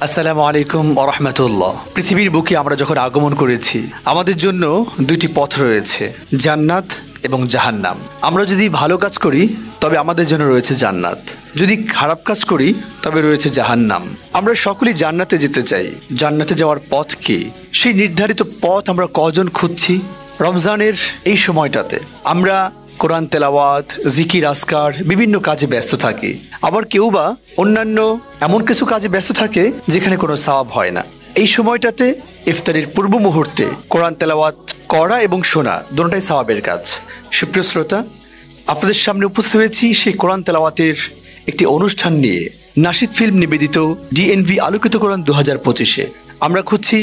আসসালামু আলাইকুম ওয়া রাহমাতুল্লাহ। পৃথিবীর বুকে আমরা যখন আগমন করেছি আমাদের জন্য দুটি পথ রয়েছে, জান্নাত এবং জাহান্নাম। আমরা যদি ভালো কাজ করি তবে আমাদের জন্য রয়েছে জান্নাত, যদি খারাপ কাজ করি তবে রয়েছে জাহান্নাম। আমরা সকলেই জান্নাতে যেতে চাই। জান্নাতে যাওয়ার পথ কি? সেই নির্ধারিত পথ আমরা কজন খুঁজছি? রমজানের এই সময়টাতে আমরা কোরআন তেলাওয়াত, জিকির, আজকার, বিভিন্ন কাজে ব্যস্ত থাকি। আবার কেউ বা অন্যান্য এমন কিছু কাজে ব্যস্ত থাকে যেখানে কোনো সওয়াব হয় না। এই সময়টাতে ইফতারের পূর্ব মুহূর্তে কোরআন তেলাওয়াত করা এবং শোনা দুটোটাই সওয়াবের কাজ। সুপ্রিয় শ্রোতা, আপনাদের সামনে উপস্থিত হয়েছি সেই কোরআন তেলাওয়াতের একটি অনুষ্ঠান নিয়ে। নাশিদ ফিল্ম নিবেদিত ডিএনভি আলোকিত কোরআন 2025-এ আমরা খুঁজছি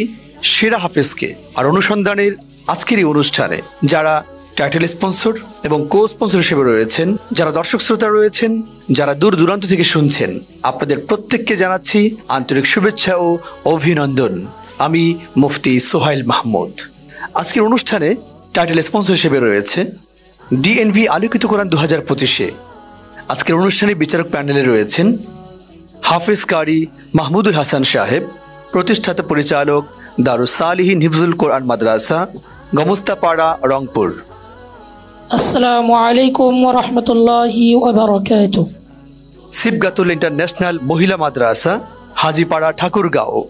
সেরা হাফেজকে। আর অনুসন্ধানের আজকের এই অনুষ্ঠানে যারা টাইটেল স্পন্সর এবং কো স্পন্সর হিসেবে রয়েছেন, যারা দর্শক শ্রোতা রয়েছেন, যারা দূর দূরান্ত থেকে শুনছেন, আপনাদের প্রত্যেককে জানাচ্ছি আন্তরিক শুভেচ্ছা ও অভিনন্দন। আমি মুফতি সোহাইল মাহমুদ। আজকের অনুষ্ঠানে টাইটেল স্পন্সর হিসেবে রয়েছে ডিএনভি আলোকিত কোরআন 2025-এ। আজকের অনুষ্ঠানে বিচারক প্যানেলে রয়েছেন হাফেজ কারি মাহমুদুল হাসান সাহেব, প্রতিষ্ঠাতা পরিচালক দারুস সালিহিন হিফজুল কোরআন মাদ্রাসা, গমস্তাপাড়া, রংপুর। আসসালামু আলাইকুম ওয়া রাহমাতুল্লাহি ওয়া বারাকাতুহু। সিবগাতুল ইন্টারন্যাশনাল মহিলা মাদ্রাসা, হাজিপাড়া, ঠাকুরগাঁও।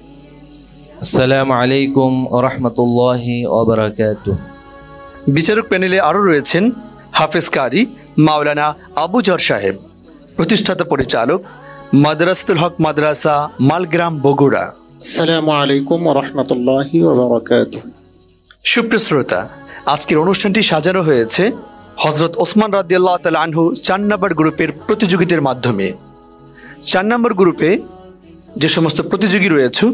আসসালামু আলাইকুম ওয়া রাহমাতুল্লাহি ওয়া বারাকাতুহু। বিচারক প্যানেলে আরও রয়েছেন হাফেজ কারি মাওলানা আবু জর সাহেব, প্রতিষ্ঠাতা পরিচালক মাদ্রাসাতুল হক মাদ্রাসা, মালগ্রাম, বগুড়া। আসসালামু আলাইকুম ওয়া রাহমাতুল্লাহি ওয়া বারাকাতুহু। সুপ্রিয় শ্রোতা, আজকের অনুষ্ঠানটি সাজানো হয়েছে হযরত ওসমান রাদিয়াল্লাহু তাআলা আনহু 4 নম্বর গ্রুপের প্রতিযোগিতার মাধ্যমে। 4 নম্বর গ্রুপে যে সমস্ত প্রতিযোগী রয়েছে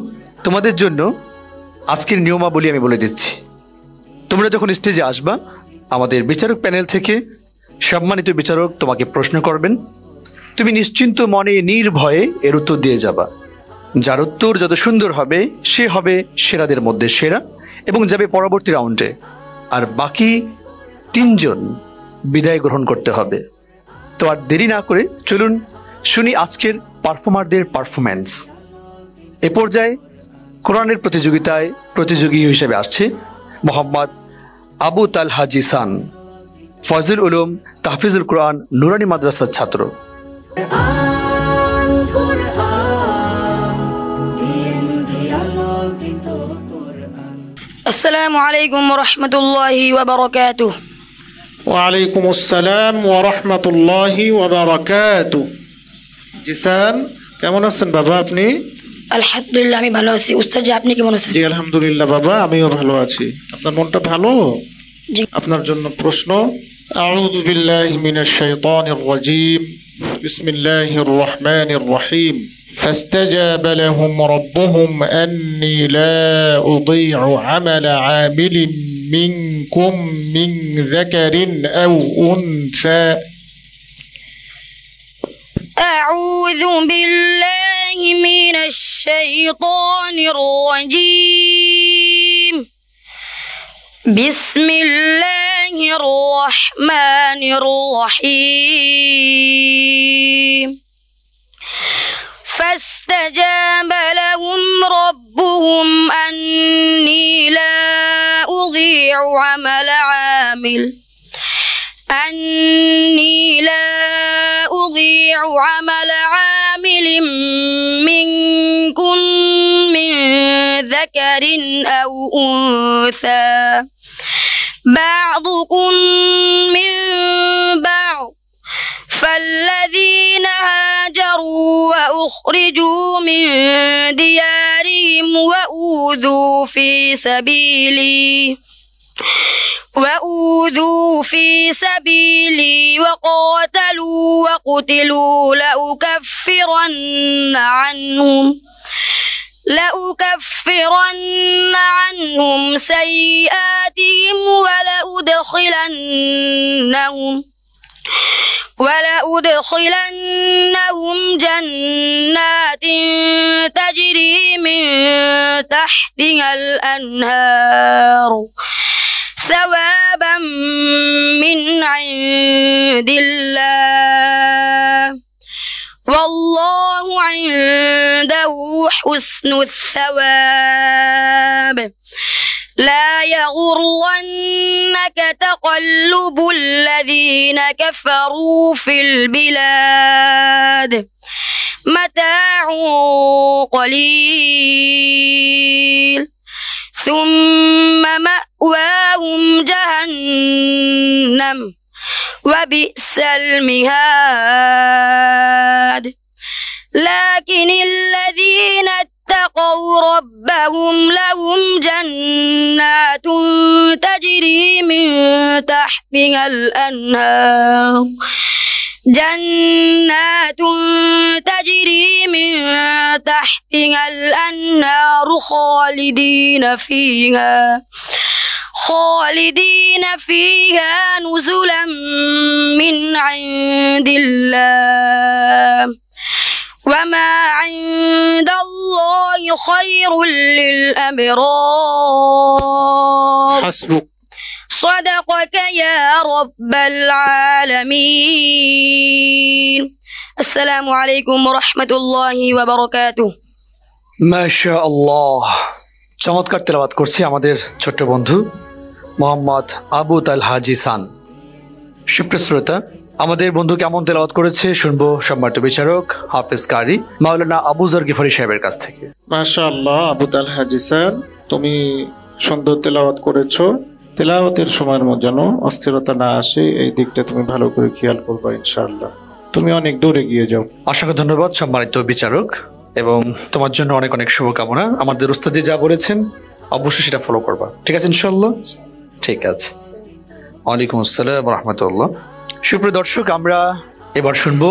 তোমাদের জন্য আজকের নিয়মাবলী আমি বলে দিচ্ছি। তোমরা যখন স্টেজে আসবা, আমাদের বিচারক প্যানেল থেকে সম্মানিত বিচারক তোমাকে প্রশ্ন করবেন। তুমি নিশ্চিন্ত মনে নির্ভয়ে এর উত্তর দিয়ে যাবা। যার উত্তর যত সুন্দর হবে সে হবে সেরাদের মধ্যে সেরা এবং যাবে পরবর্তী রাউন্ডে। আর বাকি 3 জন বিদায় গ্রহণ করতে হবে। তো আর দেরি না করে চলুন শুনি আজকের পারফর্মারদের পারফরম্যান্স। এ পর্যায়ে কোরআনের প্রতিযোগিতায় প্রতিযোগী হিসেবে আসছে মোহাম্মদ আবু তালহা জিসান, ফজলুল উলুম তাহফিজুল কোরআন নুরানি মাদ্রাসার ছাত্র। আসসালামু আলাইকুম ওয়া রাহমাতুল্লাহি ওয়া বারাকাতুহু। ওয়া আলাইকুম আসসালাম ওয়া রাহমাতুল্লাহি ওয়া বারাকাতুহু। জিসান, কেমন আছেন বাবা আপনি? আলহামদুলিল্লাহ, আমি ভালো আছি। উস্তাদ জি, আপনি কেমন আছেন? জি আলহামদুলিল্লাহ বাবা, আমিও ভালো আছি। আপনার মনটা ভালো? জি। আপনার জন্য প্রশ্ন। আউযু বিল্লাহি মিনাশ শাইতানির রাজীম। বিসমিল্লাহির রহমানির রহিম। فاستجاب لهم ربهم أني لا أضيع عمل عامل منكم من ذكر أو أنثى. أعوذ بالله من الشيطان الرجيم. بسم الله الرحمن الرحيم. فاستجاب لهم ربهم أني لا أضيع عمل عامل منكم من ذكر أو أنثى بعضكم من بعض، فالذين هاجروا وأخرجوا من ديارهم وأوذوا في سبيلي وقاتلوا وقتلوا لأكفرن عنهم سيئاتهم ولأدخلنهم جنات تجري من تحتها الأنهار ثوابا من عند الله والله عنده له حسن الثواب لا يغرنك تقلب الذين كفروا في البلاد متاع قليل ثم مأواهم جهنم وبئس المهاد لكن الذين اتقوا ربهم لهم جنات تجري من تحتها الأنهار جنات تجري من تحتها الأنهار خالدين فيها نزلا من عند الله وما عند الله خير للأبرار حسبك. صدقك يا رب العالمين السلام عليكم ورحمة الله وبركاته মাশাআল্লাহ, চমৎকার তেলাওয়াত করছে আমাদের ছোট্ট বন্ধু মোহাম্মদ আবু তালহা জিসান। সুপ্রিয় শ্রোতা, আমাদের বন্ধু কেমন তেলাওয়াত করেছে শুনবো সম্মানিত বিচারক হাফেজ কারি মাওলানা আবু যর গিফারি সাহেবের কাছ থেকে। মাশাআল্লাহ আবু তালহা জিসান, তুমি সুন্দর তেলাওয়াত করেছো। তেলাওয়াতের সময়ের মধ্যে যেন অস্থিরতা না আসে, এই দিকটা তুমি ভালো করে খেয়াল করবা ইনশাআল্লাহ। তুমি অনেক দূরে গিয়ে যাও। অসংখ্য ধন্যবাদ সম্মানিত বিচারক, এবং তোমার জন্য অনেক অনেক শুভকামনা। আমাদের উস্তাদ যা বলেছেন অবশ্যই সেটা ফলো করবা, ঠিক আছে ইনশাআল্লাহ? ঠিক আছে। ওয়ালাইকুম আসসালাম ওয়া রাহমাতুল্লাহ। সুপ্রিয় দর্শক, আমরা এবার শুনবো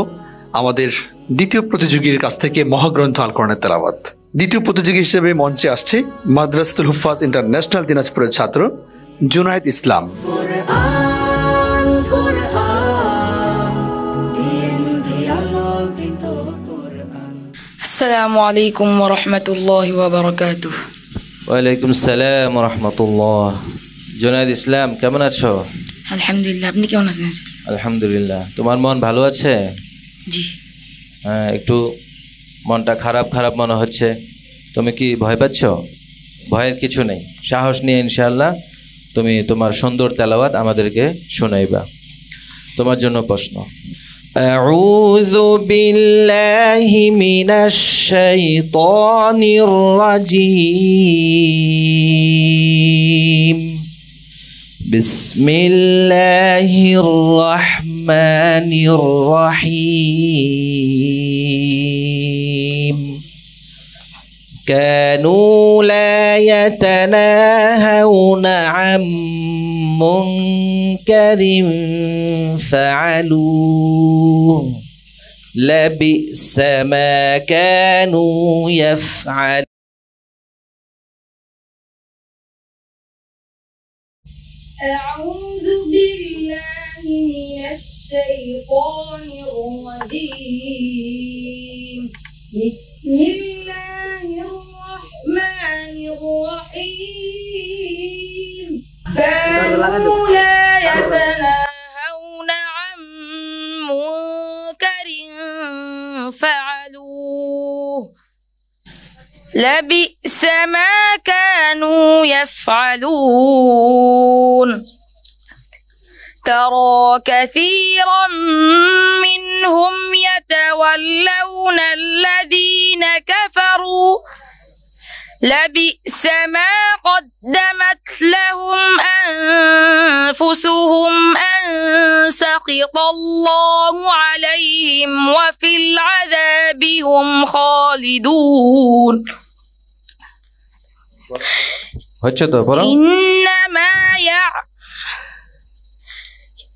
আমাদের দ্বিতীয় প্রতিযোগীর কাছ থেকে মহাগ্রন্থ আল কোরআনের তেলাওয়াত। দ্বিতীয় প্রতিযোগী হিসেবে মঞ্চে আসছে মাদ্রাসাতুল হুফাজ ইন্টারন্যাশনাল দিনাজপুরের ছাত্র জুনায়েদ ইসলাম। আসসালামু আলাইকুম ওয়া রাহমাতুল্লাহি ওয়া বারাকাতুহু। ওয়ালাইকুম আসসালাম ওয়া রাহমাতুল্লাহ। জুনায়েদ ইসলাম, কেমন আছো? আলহামদুলিল্লাহ, আপনি কেমন আছেন? আলহামদুলিল্লাহ। তোমার মন ভালো আছে? জি। হ্যাঁ, একটু মনটা খারাপ খারাপ মনে হচ্ছে। তুমি কি ভয় পাচ্ছ? ভয়ের কিছু নেই, সাহস নিয়ে ইনশাআল্লাহ তুমি তোমার সুন্দর তেলাওয়াত আমাদেরকে শোনাইবা। তোমার জন্য প্রশ্ন। আউযু বিল্লাহি মিনাশ শাইতানির রাজীম। বিসমিল্লাহির রহমানির রহিম। كانوا لا يتناهون عن منكر فعلوه لبئس ما كانوا يفعلون. أعوذ بالله من الشيطان الرجيم بسم الله الرحمن الرحيم كانوا لا يتناهون عن منكر فعلوه لبئس ما كانوا يفعلون ترى كثيرا منهم يتولون الذين كفروا لبئس ما قدمت لهم أنفسهم أن سخط الله عليهم وفي العذاب هم خالدون إنما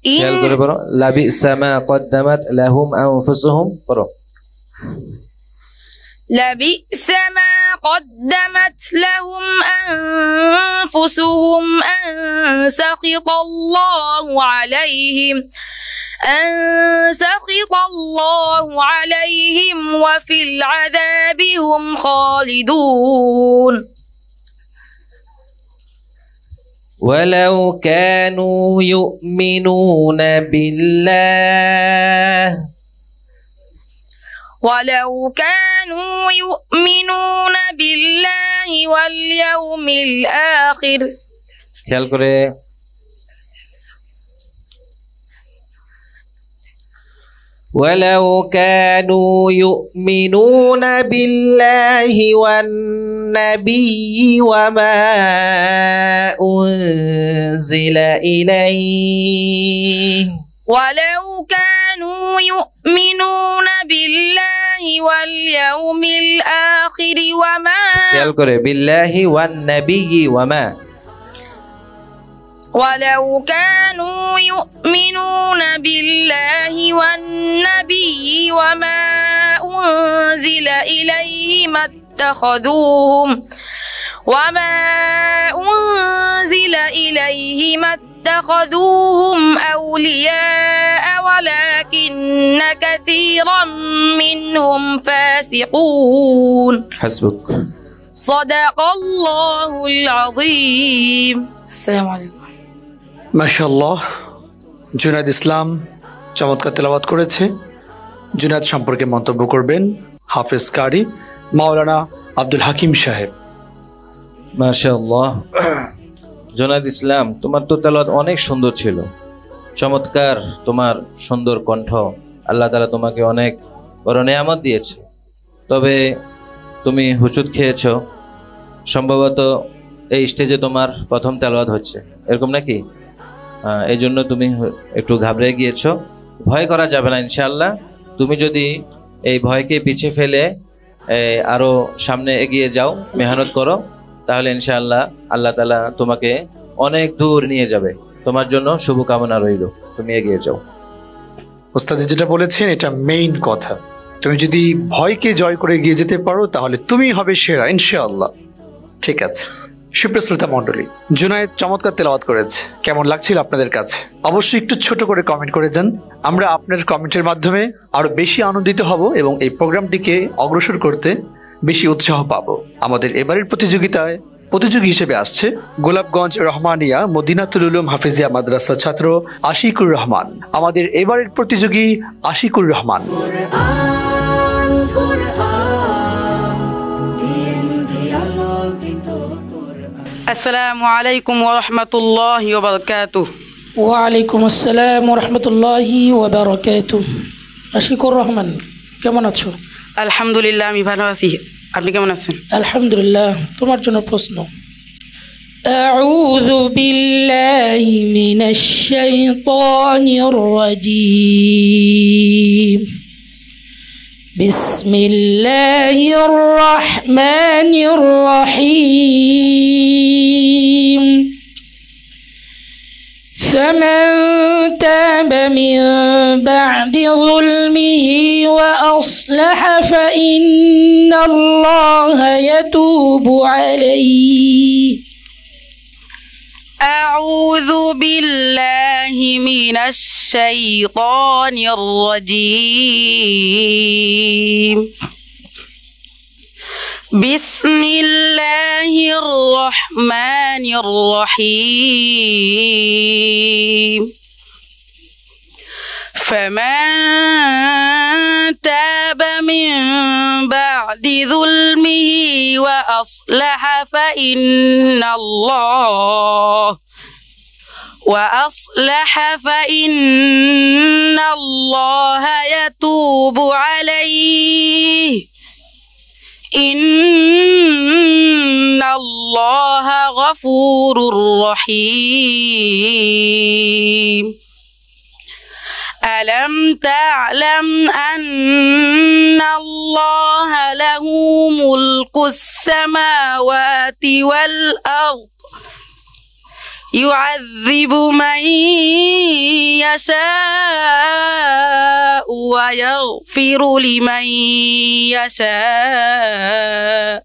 খেয়াল করে পড়ো। লাবিসা মা কদ্দামাত লাহুম আনফুসুহুম পড়ো। لبئس ما قدمت لهم أنفسهم أن سخط الله عليهم وفي العذاب هم خالدون ولو كانوا يؤمنون بالله ولو كانوا يؤمنون واليوم الآخر খেয়াল করে ولو كانوا يؤمنون بالله والنبي وما أنزل إليه ولو كانوا يؤمنون بالله واليوم الآخر وما খেয়াল করে بالله والنبي وما ولو كانوا يؤمنون بالله والنبي وما أنزل إليه ما اتخذوهم أولياء ولكن كثيرا منهم فاسقون حسبك صدق الله العظيم السلام عليكم মাশাআল্লাহ, জুনায়েদ ইসলাম চমৎকার তেলাওয়াত করেছে। জুনায়েদ সম্পর্কে মন্তব্য করবেন হাফেজ কারি মাওলানা আব্দুল হাকিম সাহেব। মাশাআল্লাহ। জুনায়েদ ইসলাম, তোমার তো তেলাওয়াত অনেক সুন্দর ছিল, চমৎকার তোমার সুন্দর কণ্ঠ। আল্লাহ তাআলা তোমাকে অনেক বড় নেয়ামত দিয়েছে। তবে তুমি হুচুট খেয়েছো, সম্ভবত এই স্টেজে তোমার প্রথম তেলাওয়াত হচ্ছে, এরকম নাকি? এই জন্য তুমি একটু ঘাবড়ে গিয়েছো। ভয় করা যাবে না ইনশাআল্লাহ। তুমি যদি এই ভয়কে পিছিয়ে ফেলে আরো সামনে এগিয়ে যাও, মেহনত করো, তাহলে ইনশাআল্লাহ আল্লাহ তাআলা তোমাকে অনেক দূর নিয়ে যাবে। তোমার জন্য শুভকামনা রইল, তুমি এগিয়ে যাও। ওস্তাদ যেটা বলেছেন এটা মেইন কথা। তুমি যদি ভয়কে জয় করে এগিয়ে যেতে পারো তাহলে তুমি হবে সেরা ইনশাআল্লাহ। ঠিক আছে সুপ্রিয় শ্রোতা মণ্ডলী, জুনায়েদ চমৎকার তেলাওয়াত করেছে। কেমন লাগছিল আপনাদের কাছে? অবশ্যই একটু ছোট করে কমেন্ট করে যান। আমরা আপনার কমেন্টের মাধ্যমে আরো বেশি আনন্দিত হব এবং এই প্রোগ্রামটিকে অগ্রসর করতে বেশি উৎসাহ পাবো। আমাদের এবারের প্রতিযোগিতায় প্রতিযোগী হিসেবে আসছে গোলাপগঞ্জ রহমানিয়া মদিনাতুল উলুম হাফিজিয়া মাদ্রাসা ছাত্র আশিকুর রহমান। আমাদের এবারের প্রতিযোগী আশিকুর রহমান। আসসালামু আলাইকুম ওয়া রাহমাতুল্লাহি ওয়া বারাকাতুহু। ওয়ালাইকুম আসসালাম ওয়া রাহমাতুল্লাহি ওয়া বারাকাতুহু। আশিকুর রহমান, কেমন আছো? আলহামদুলিল্লাহ, আমি ভালো আছি। আপনি কেমন আছেন? আলহামদুলিল্লাহ। তোমার জন্য প্রশ্ন। আউযু বিল্লাহি মিনাশ শাইতানির রাজীম। বিসমিল্লাহির রহমানির রহিম। فمن تاب من بعد ظلمه وأصلح فإن الله يتوب عليه. أعوذ بالله من الشيطان الرجيم. بسم الله الرحمن الرحيم. فمن تاب من بعد ظلمه وأصلح فإن الله يتوب عليه. إن الله غفور رحيم. ألم تعلم أن الله له ملك السماوات والأرض يعذب من يشاء ويغفر لمن يشاء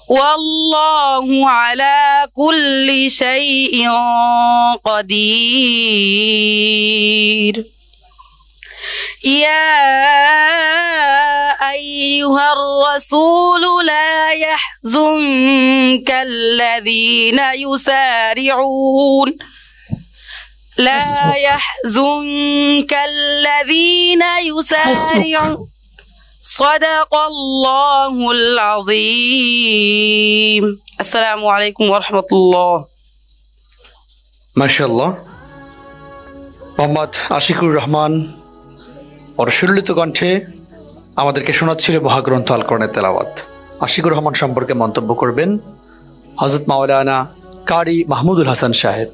والله على كل شيء قدير. يا أيها الرسول لا يحزنك الذين يسارعون সাদাকাল্লাহুল আযীম। আসসালামু আলাইকুম ওয়া রাহমাতুল্লাহ। মাশাআল্লাহ। মোহাম্মদ আশিকুর রহমান ওর সুললিত কণ্ঠে আমাদেরকে শোনাচ্ছিল মহাগ্রন্থ আল কোরআনের তেলাওয়াত। আশিকুর রহমান সম্পর্কে মন্তব্য করবেন হযরত মাওলানা কারি মাহমুদুল হাসান সাহেব।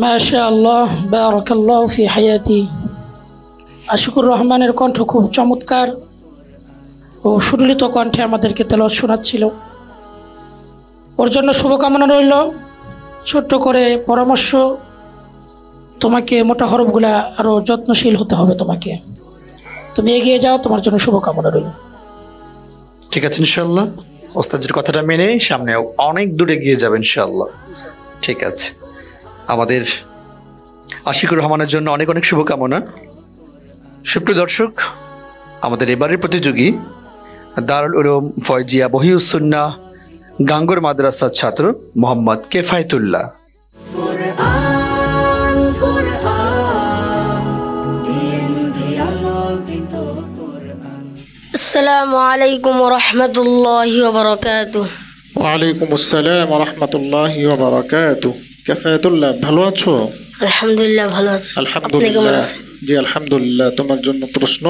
মাশাআল্লাহ, বারাকাল্লাহু ফি হায়াতি। আশিকুর রহমানের কণ্ঠ খুব চমৎকার ও সুললিত কণ্ঠে আমাদেরকে তেলাওয়াত শোনাচ্ছিল। ওর জন্য শুভকামনা রইল। ছোট্ট করে পরামর্শ, তোমাকে মোটা হরফগুলা আরো যত্নশীল হতে হবে। তুমি এগিয়ে যাও, তোমার জন্য শুভকামনা রইল। ঠিক আছে ইনশাআল্লাহ, ওস্তাদের কথাটা মেনে সামনে অনেক দূরে এগিয়ে যাবে ইনশাআল্লাহ। ঠিক আছে, আমাদের আশিকুর রহমানের জন্য অনেক অনেক শুভকামনা। সুপ্রিয় দর্শক, আমাদের এবারের প্রতিযোগী দারুল উলুম ফয়জিয়া বহিউসুন্নাহ গাঙ্গুর মাদ্রাসার ছাত্র মোহাম্মদ কেফায়েতুল্লাহ। আসসালামু আলাইকুম ওয়া রাহমাতুল্লাহি ওয়া বারাকাতুহু। ওয়ালাইকুম আসসালাম ওয়া রাহমাতুল্লাহি ওয়া বারাকাতুহু। কাফায়াতুল্লাহ, ভালো আছো? আলহামদুলিল্লাহ ভালো আছি। আপনি কেমন আলহামদুলিল্লাহ। আছেন? জি আলহামদুলিল্লাহ। তোমার জন্য প্রশ্ন।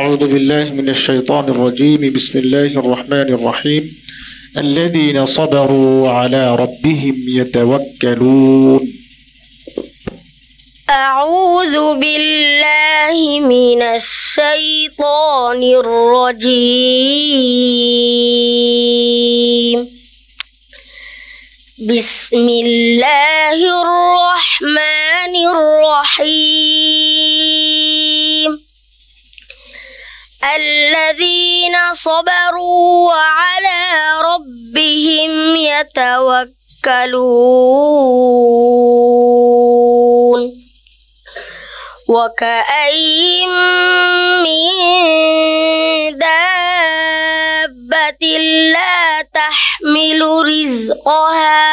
আউযু বিল্লাহি মিনাশ শাইতানির রাজীম। বিসমিল্লাহির রহমানির রহিম। الذين صبروا على ربهم يتوكلون। أعوذ بالله من الشيطان الرجيم. بسم الله الرحمن الرحيم. الذين صبروا وعلى ربهم يتوكلون. وكأين من دابة لا تحمل رزقها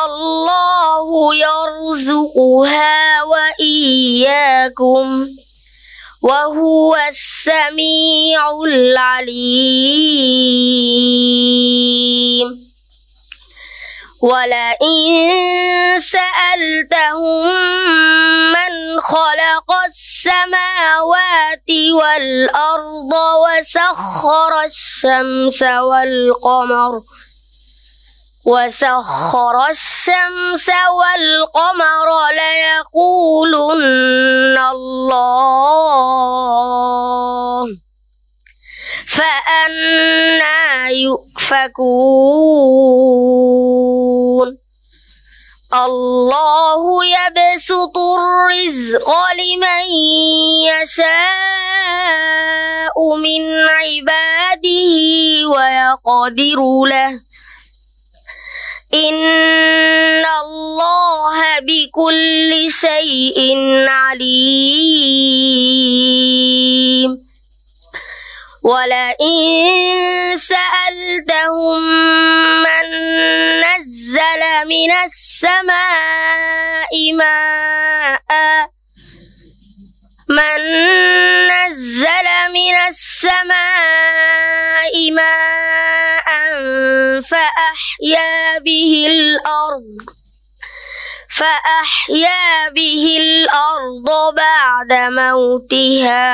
الله يرزقها وإياكم وهو السميع العليم. ولئن سألتهم من خلق السماوات والأرض وسخر الشمس والقمر ليقولن الله. فأنى يؤفكون. الله يبسط الرزق لمن يشاء من عباده ويقدر له. إن الله بكل شيء عليم. ولئن سألتهم من نزل من السماء ماء فأحيا به الأرض بعد موتها.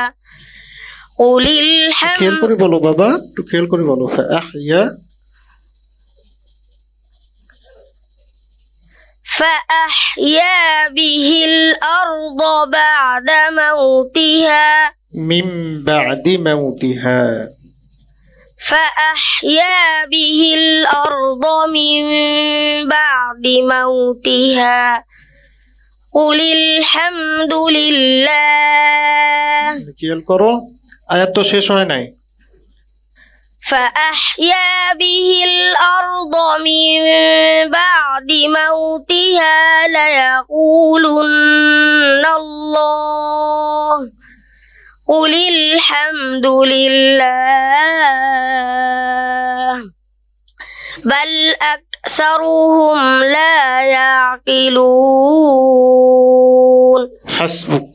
قل الحمد খেয়াল করে বলো বাবা, একটু খেয়াল করে বলো। فأحيا به الأرض بعد موتها. من بعد موتها. فأحيا به الأرض من بعد موتها. قل الحمد لله. খেয়াল করো, আয়াত তো শেষ হয় নাই। فأحيا به الأرض من بعد موتها ليقولن الله. قل الحمد لله. بل أكثرهم لا يعقلون. حسبك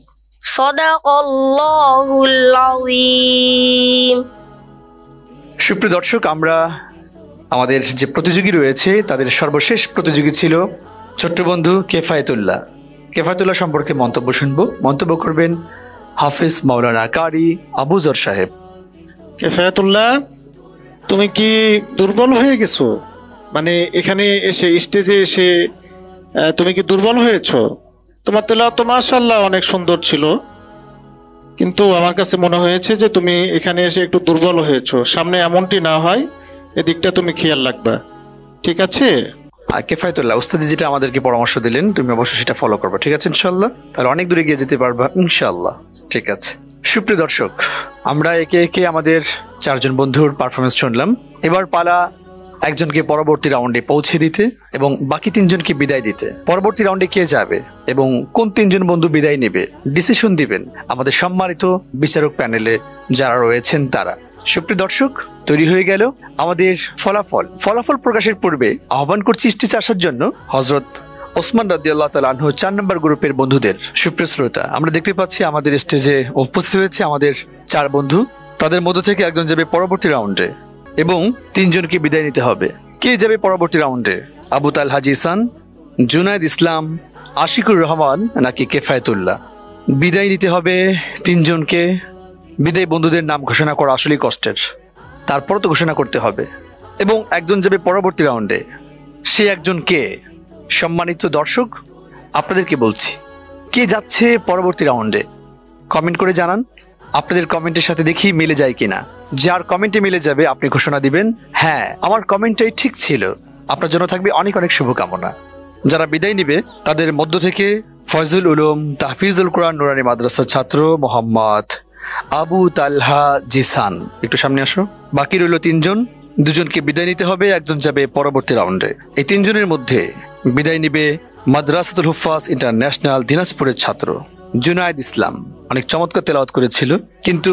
সাদাকাল্লাহুল আযীম। সুপ্রিয় দর্শক, আমরা আমাদের যে প্রতিযোগী রয়েছে তাদের সর্বশেষ প্রতিযোগী ছিল ছোট্ট বন্ধু কেফায়েতুল্লাহ। কেফায়েতুল্লাহ সম্পর্কে মন্তব্য শুনবো। মন্তব্য করবেন হাফিজ মাওলানা কারি আবু জর সাহেব। কেফায়াতুল্লাহ, তুমি কি দুর্বল হয়ে গেছো? মানে এখানে এসে স্টেজে এসে তুমি কি দুর্বল হয়েছো? তোমার তেলাওয়াত তো মাশাআল্লাহ অনেক সুন্দর ছিল, কিন্তু আমার কাছে মনে হয়েছে যে তুমি এখানে এসে একটু দুর্বল হয়েছো। সামনে এমনটি না হয় এদিকটা তুমি খেয়াল রাখবা, ঠিক আছে? কেফায়েতুল্লাহ, উস্তাদি যেটা আমাদেরকে পরামর্শ দিলেন তুমি অবশ্যই সেটা ফলো করবে, ঠিক আছে ইনশাআল্লাহ? তাহলে অনেক দূরে গিয়ে যেতে পারবা ইনশাআল্লাহ। ঠিক আছে সুপ্রিয় দর্শক, আমরা একে একে আমাদের 4 জন বন্ধুর পারফরমেন্স শুনলাম। এবার পালা একজনকে পরবর্তী রাউন্ডে পৌঁছে দিতে এবং বাকি 3 জনকে বিদায় দিতে। পরবর্তী রাউন্ডে কে যাবে এবং কোন 3 জন বন্ধু বিদায় নেবে ডিসিশন দিবেন আমাদের সম্মানিত বিচারক প্যানেলে যারা রয়েছেন তারা। সুপ্রিয় দর্শক, তৈরি হয়ে গেল আমাদের ফলাফল প্রকাশের পূর্বে আহ্বান করছি স্টেজে আসার জন্য হযরত ওসমান রাদিয়াল্লাহু তাআলা আনহু 4 নম্বর গ্রুপের বন্ধুদের। সুপ্রিয় শ্রোতা, আমরা দেখতে পাচ্ছি আমাদের স্টেজে উপস্থিত হয়েছে আমাদের 4 বন্ধু। তাদের মধ্য থেকে একজন যাবে পরবর্তী রাউন্ডে এবং 3 জনকে বিদায় নিতে হবে। কে যাবে পরবর্তী রাউন্ডে? আবু তালহা জিসান, জুনায়েদ ইসলাম, আশিকুর রহমান নাকি কেফায়েতুল্লাহ? বিদায় নিতে হবে 3 জনকে। বিদায় বন্ধুদের নাম ঘোষণা করা আসলেই কষ্টের, তারপর তো ঘোষণা করতে হবে। এবং একজন যাবে পরবর্তী রাউন্ডে, সে একজন কে? সম্মানিত দর্শক, আপনাদেরকে বলছি কে যাচ্ছে পরবর্তী রাউন্ডে কমেন্ট করে জানান। আপনাদের কমেন্টের সাথে দেখি মিলে যায় কিনা। যার কমেন্টে মিলে যাবে আপনি ঘোষণা দিবেন, হ্যাঁ আমার কমেন্টটাই ঠিক ছিল। আপনার জন্য থাকবে অনেক অনেক শুভকামনা। যারা বিদায় নিবে তাদের মধ্য থেকে ফয়জুল উলুম তাহফিজুল কোরআন নুরানি মাদ্রাসার ছাত্র মোহাম্মদ আবু তালহা জিসান, একটু সামনে আসো। বাকি রইল 3 জন, 2 জনকে বিদায় নিতে হবে, একজন যাবে পরবর্তী রাউন্ডে। এই 3 জনের মধ্যে বিদায় নিবে মাদ্রাসাতুল হুফাজ ইন্টারন্যাশনাল দিনাজপুরের ছাত্র জুনায়েদ ইসলাম। অনেক চমৎকার তেলাওয়াত করেছিল, কিন্তু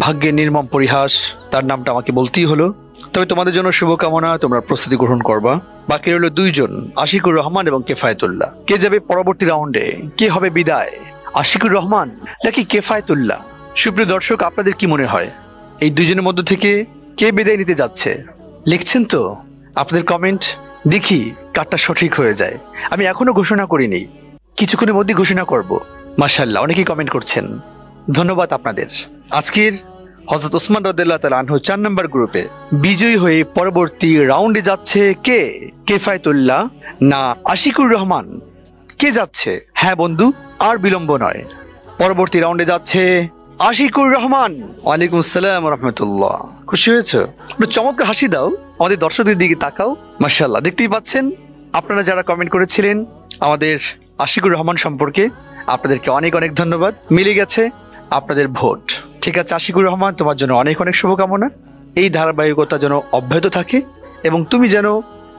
ভাগ্যের নির্মম পরিহাস, তার নামটা আমাকে বলতেই হলো। তবে তোমাদের জন্য শুভকামনা, তোমরা প্রস্তুতি গ্রহণ করবা। বাকি রইল 2 জন, আশিকুর রহমান এবং কেফায়েতুল্লাহ। কে যাবে পরবর্তী রাউন্ডে? কে হবে বিদায়, আশিকুর রহমান নাকি কেফায়েতুল্লাহ? সুপ্রিয় দর্শক, আপনাদের কি মনে হয় এই 2 জনের মধ্য থেকে কে বিদায় নিতে যাচ্ছে? লিখছেন তো আপনাদের কমেন্ট, দেখি কারটা সঠিক হয়ে যায়। আমি এখনো ঘোষণা করিনি, কিছুক্ষণের মধ্যে ঘোষণা করব। মাশাআল্লাহ, অনেকেই কমেন্ট করছেন, ধন্যবাদ আপনাদের। আজকের হযরত ওসমান রাদিয়াল্লাহু তাআলা আনহু 4 নম্বর গ্রুপে বিজয়ী হয়ে পরবর্তী রাউন্ডে যাচ্ছে কে? কেফায়েতুল্লাহ না আশিকুর রহমান? কে যাচ্ছে? হ্যাঁ বন্ধু, আর বিলম্ব নয়, পরবর্তী রাউন্ডে যাচ্ছে আশিকুর রহমান। ওয়ালাইকুম আসসালাম ওয়া রাহমাতুল্লাহ। খুশি হয়েছো? একটু চমৎকার হাসি দাও, আমাদের দর্শকদের দিকে তাকাও। মাশাআল্লাহ, দেখতেই পাচ্ছেন আপনারা যারা কমেন্ট করেছিলেন আমাদের আশিকুর রহমান সম্পর্কে, আপনাদেরকে অনেক অনেক ধন্যবাদ। মিলে গেছে আপনাদের ভোট। ঠিক আছে আশিকুর রহমান, তোমার জন্য অনেক অনেক শুভকামনা। এই ধারাবাহিকতা যেন অব্যাহত থাকে এবং তুমি যেন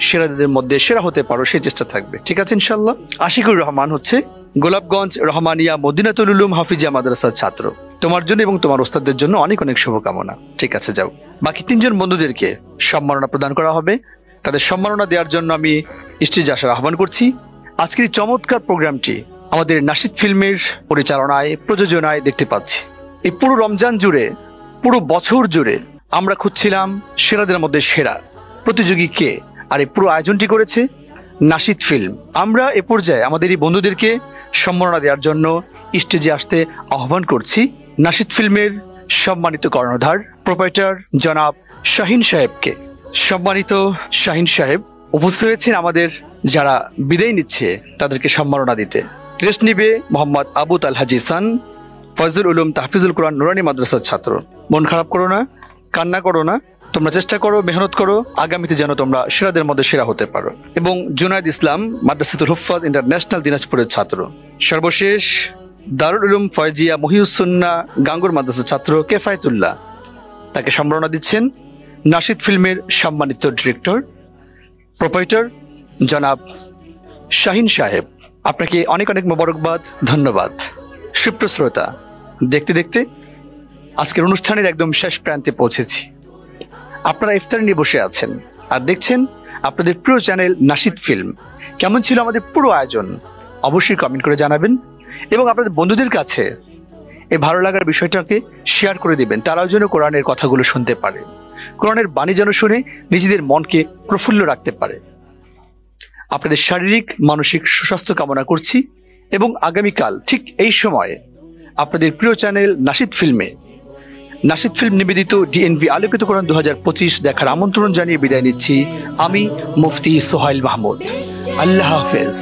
সেরাদের মধ্যে সেরা হতে পারো সেই চেষ্টা থাকবে, ঠিক আছে ইনশাআল্লাহ। আশিকুর রহমান হচ্ছে গোলাপগঞ্জ রহমানিয়া মদিনাতুল উলুম হাফিজিয়া মাদ্রাসার ছাত্র। তোমার জন্য এবং তোমার ওস্তাদদের জন্য অনেক অনেক শুভকামনা। ঠিক আছে, যাও। বাকি 3 জন বন্ধুদেরকে সম্মাননা প্রদান করা হবে। তাদের সম্মাননা দেওয়ার জন্য আমি স্টেজে আসার আহ্বান করছি। আজকের এই চমৎকার প্রোগ্রামটি আমাদের নাশিদ ফিল্মের পরিচালনায় প্রযোজনায় দেখতে পাচ্ছি। এই পুরো রমজান জুড়ে, পুরো বছর জুড়ে আমরা খুঁজছিলাম সেরাদের মধ্যে সেরা প্রতিযোগী কে, আর এই পুরো আয়োজনটি করেছে নাশিদ ফিল্ম। আমরা এ পর্যায়ে আমাদের এই বন্ধুদেরকে সম্মাননা দেওয়ার জন্য স্টেজে আসতে আহ্বান করছি নাশিদ ফিল্মের সম্মানিত কর্ণধার প্রোপাইটার জনাব শাহিন সাহেবকে। সম্মানিত শাহিন সাহেব উপস্থিত হয়েছেন আমাদের যারা বিদায় নিচ্ছে তাদেরকে সম্মাননা দিতে। রেস্ট নিবে মোহাম্মদ আবু তালহা জিসান, ফয়জুল উলুম তাহফিজুল কোরআন নুরানি মাদ্রাসার ছাত্র। মন খারাপ করো না, কান্না করো না, তোমরা চেষ্টা করো, মেহনত করো, আগামীতে যেন তোমরা সেরাদের মধ্যে সেরা হতে পারো। এবং জুনায়েদ ইসলাম মাদ্রাসাতুল হুফাজ ইন্টারন্যাশনাল দিনাজপুরের ছাত্র। সর্বশেষ দারুল উলুম ফয়জিয়া মহিউসুন্নাহ গাঙ্গুর মাদ্রাসার ছাত্র কেফায়েতুল্লাহ, তাকে সম্মাননা দিচ্ছেন নাশিদ ফিল্মের সম্মানিত ডিরেক্টর প্রোপাইটার জনাব শাহিন সাহেব। আপনাকে অনেক অনেক মোবারকবাদ, ধন্যবাদ। সুপ্রিয় শ্রোতা, দেখতে দেখতে আজকের অনুষ্ঠানের একদম শেষ প্রান্তে পৌঁছেছি। আপনারা ইফতার নিয়ে বসে আছেন আর দেখছেন আপনাদের প্রিয় চ্যানেল নাশিদ ফিল্ম। কেমন ছিল আমাদের পুরো আয়োজন অবশ্যই কমেন্ট করে জানাবেন এবং আপনাদের বন্ধুদের কাছে এই ভালো লাগার বিষয়টাকে শেয়ার করে দিবেন, তারাও যেন কোরআনের কথাগুলো শুনতে পারে, কোরআনের বাণী যেন শুনে নিজেদের মনকে প্রফুল্ল রাখতে পারে। আপনাদের শারীরিক মানসিক সুস্বাস্থ্য কামনা করছি এবং আগামীকাল ঠিক এই সময়ে আপনাদের প্রিয় চ্যানেল নাশিদ ফিল্ম নিবেদিত ডিএনভি আলোকিত কোরআন 2025 দেখার আমন্ত্রণ জানিয়ে বিদায় নিচ্ছি আমি মুফতি সোহাইল মাহমুদ। আল্লাহ হাফেজ।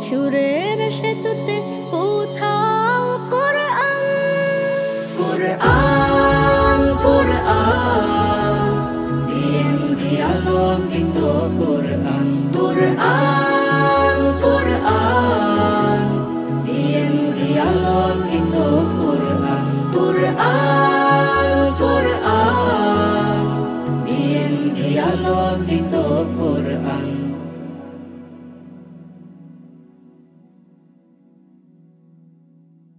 সুরের সেতুতে পৌঁছাও কোরআন, কোরআন কোরআন ডিএনভি আলোকিত কোরআন, কোরআন কোরআন ডিএনভি আলোকিত কোরআন, কোরআন কোরআন ডিএনভি আলোকিত কোরআন।